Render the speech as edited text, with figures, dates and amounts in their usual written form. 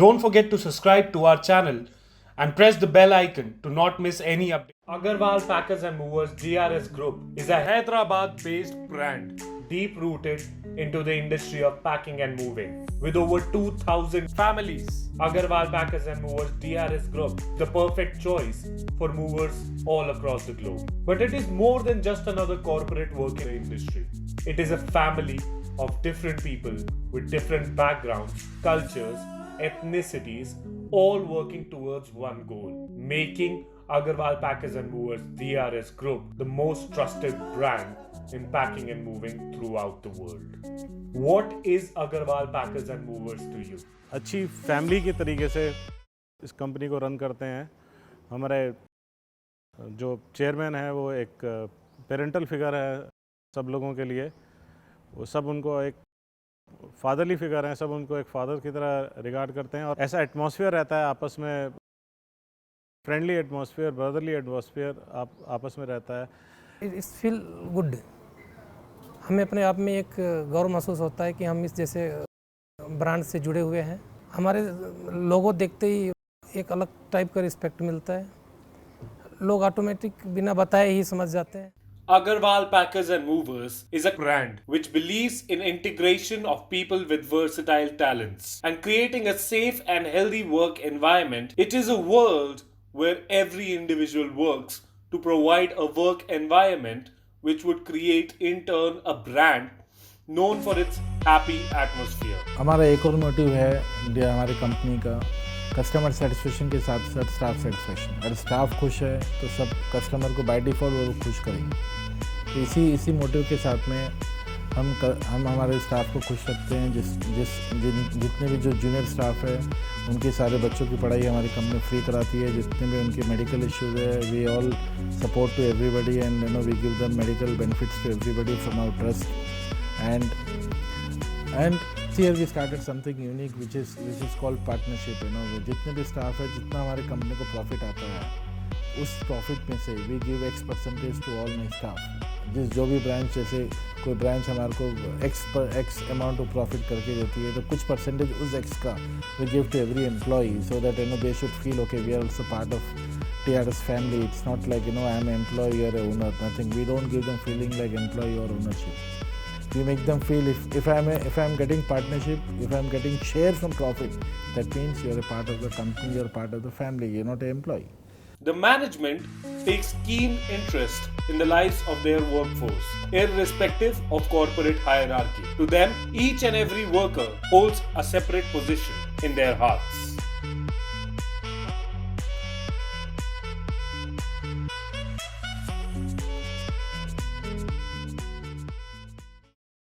Don't forget to subscribe to our channel and press the bell icon to not miss any update. Agarwal Packers and Movers DRS Group is a Hyderabad-based brand deep rooted into the industry of packing and moving. With over 2,000 families, Agarwal Packers and Movers DRS Group is the perfect choice for movers all across the globe. But it is more than just another corporate work in the industry. It is a family of different people with different backgrounds, cultures, ethnicities, all working towards one goal, making Agarwal Packers and Movers DRS Group the most trusted brand in packing and moving throughout the world. What is Agarwal Packers and Movers to you? अच्छी family के तरीके से इस company को run करते हैं। हमारे जो चेयरमैन है वो एक पेरेंटल फिगर है सब लोगों के लिए। वो सब उनको एक फादरली फिगर हैं, सब उनको एक फादर की तरह रिगार्ड करते हैं और ऐसा एटमॉस्फेयर रहता है आपस में, फ्रेंडली एटमॉस्फेयर, ब्रदरली एटमॉस्फेयर आपस में रहता है। It's feel good. हमें अपने आप में एक गौरव महसूस होता है कि हम इस जैसे ब्रांड से जुड़े हुए हैं। हमारे लोगो देखते ही एक अलग टाइप का रिस्पेक्ट मिलता है। लोग ऑटोमेटिक बिना बताए ही समझ जाते हैं। Agarwal Packers and Movers is a brand which believes in integration of people with versatile talents and creating a safe and healthy work environment. It is a world where every individual works to provide a work environment which would create in turn a brand known for its happy atmosphere. हमारा एक और motive है हमारी company का customer satisfaction के साथ साथ staff satisfaction. अगर स्टाफ खुश है तो सब कस्टमर को बाय डिफ़ॉल्ट वो खुश करेंगे। तो इसी मोटिव के साथ में हम हमारे स्टाफ को खुश रखते हैं। जितने भी जो जूनियर स्टाफ है उनके सारे बच्चों की पढ़ाई हमारी कंपनी फ्री कराती है। जितने भी उनके मेडिकल इश्यूज है we all support to everybody and we give the medical benefits to everybody from our trust and here we started something unique which is called partnership। जितने भी स्टाफ है, जितना हमारे कंपनी को प्रॉफिट आता है उस प्रॉफिट में से we give X percentage to all my staff. जो भी ब्रांच, जैसे कोई ब्रांच हमारे को X अमाउंट ऑफ प्रॉफिट करके देती है तो कुछ परसेंटेज उस X का we give to every employee so that they should feel okay we are also part of TRS family। It's not like I am an employee or an owner, nothing। We don't give them feeling like employee or ownership। We make them feel if I'm getting partnership, if I'm getting share from profit, that means you're a part of the company, you're a part of the family, you're not an employee. The management takes keen interest in the lives of their workforce, irrespective of corporate hierarchy. To them, each and every worker holds a separate position in their hearts.